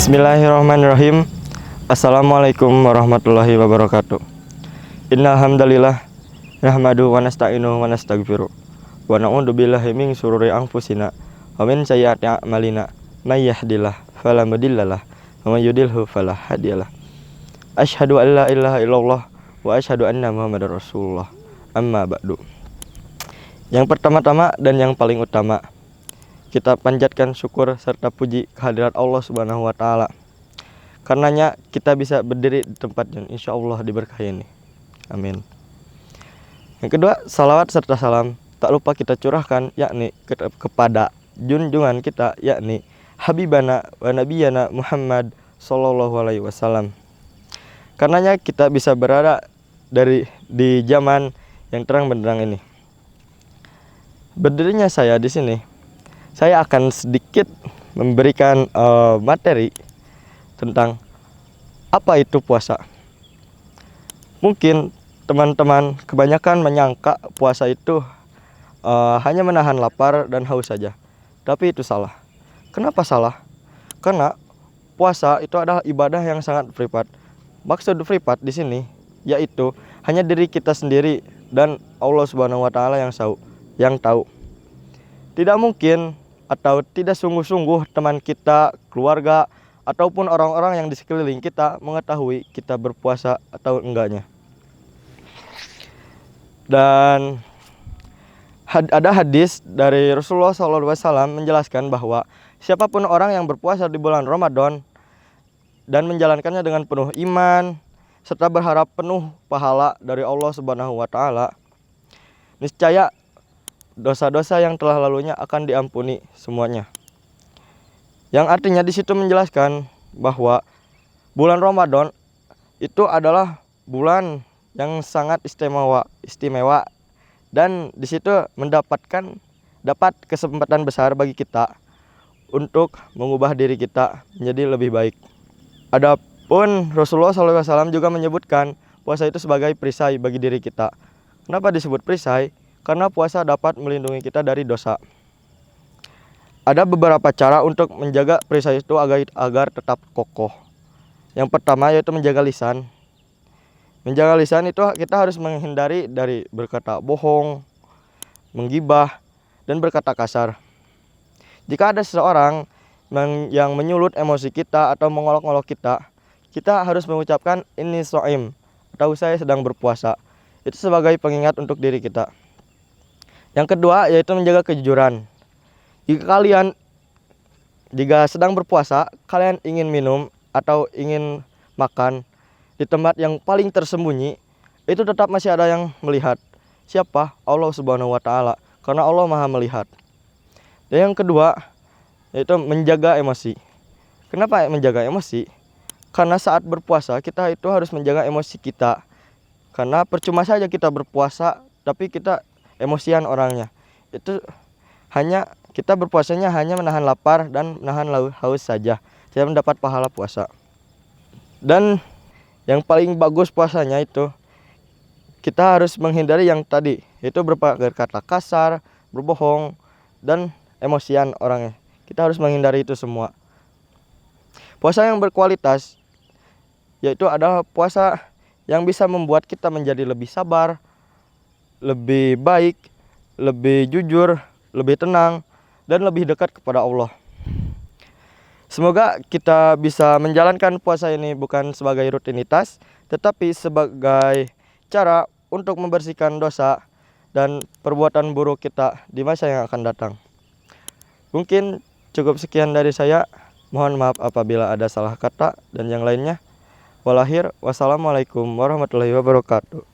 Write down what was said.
Bismillahirrahmanirrahim. Assalamualaikum warahmatullahi wabarakatuh. Innal hamdalillah nahmadu wa nasta'inu wa nastaghfiruh wa na'udzu billahi min syururi anfusina wa min sayyiati a'malina may yahdihillahu fala mudhillalah wa may yudhlilhu fala hadiyalah. Asyhadu an la ilaha illallah wa asyhadu anna muhammadar rasulullah. Amma ba'du. Yang pertama-tama dan yang paling utama, kita panjatkan syukur serta puji kehadirat Allah Subhanahu wa taala. Karenanya kita bisa berdiri di tempat yang insya Allah diberkahi ini. Amin. Yang kedua, salawat serta salam tak lupa kita curahkan yakni kepada junjungan kita yakni Habibana wa Nabiyana Muhammad sallallahu alaihi wasallam. Karenanya kita bisa berada di zaman yang terang benderang ini. Berdirinya saya di sini, saya akan sedikit memberikan materi tentang apa itu puasa. Mungkin teman-teman kebanyakan menyangka puasa itu hanya menahan lapar dan haus saja. Tapi itu salah. Kenapa salah? Karena puasa itu adalah ibadah yang sangat privat. Maksud privat di sini yaitu hanya diri kita sendiri dan Allah Subhanahu wa taala yang tahu. Tidak mungkin atau tidak sungguh-sungguh teman kita, keluarga, ataupun orang-orang yang di sekeliling kita mengetahui kita berpuasa atau enggaknya. Dan ada hadis dari Rasulullah SAW menjelaskan bahwa siapapun orang yang berpuasa di bulan Ramadan dan menjalankannya dengan penuh iman serta berharap penuh pahala dari Allah Subhanahu wa taala, niscaya dosa-dosa yang telah lalunya akan diampuni semuanya. Yang artinya di situ menjelaskan bahwa bulan Ramadan itu adalah bulan yang sangat istimewa dan di situ dapat kesempatan besar bagi kita untuk mengubah diri kita menjadi lebih baik. Adapun Rasulullah SAW juga menyebutkan puasa itu sebagai perisai bagi diri kita. Kenapa disebut perisai? Karena puasa dapat melindungi kita dari dosa. Ada beberapa cara untuk menjaga perisai itu agar tetap kokoh. Yang pertama yaitu menjaga lisan. Menjaga lisan itu kita harus menghindari dari berkata bohong, menggibah, dan berkata kasar. Jika ada seseorang yang menyulut emosi kita atau mengolok-olok kita, kita harus mengucapkan inni shaim atau saya sedang berpuasa. Itu sebagai pengingat untuk diri kita. Yang kedua yaitu menjaga kejujuran. Jika sedang berpuasa, kalian ingin minum atau ingin makan di tempat yang paling tersembunyi, itu tetap masih ada yang melihat. Siapa? Allah Subhanahu wa taala. Karena Allah Maha melihat. Dan yang kedua yaitu menjaga emosi. Kenapa menjaga emosi? Karena saat berpuasa kita itu harus menjaga emosi kita. Karena percuma saja kita berpuasa tapi kita emosian orangnya. Itu kita berpuasanya hanya menahan lapar dan menahan haus saja. Tidak mendapat pahala puasa. Dan yang paling bagus puasanya itu kita harus menghindari yang tadi, yaitu berkata kasar, berbohong, dan emosian orangnya. Kita harus menghindari itu semua. Puasa yang berkualitas yaitu adalah puasa yang bisa membuat kita menjadi lebih sabar, lebih baik, lebih jujur, lebih tenang, dan lebih dekat kepada Allah. Semoga kita bisa menjalankan puasa ini bukan sebagai rutinitas, tetapi sebagai cara untuk membersihkan dosa dan perbuatan buruk kita di masa yang akan datang. Mungkin cukup sekian dari saya. Mohon maaf apabila ada salah kata dan yang lainnya. Wassalamualaikum warahmatullahi wabarakatuh.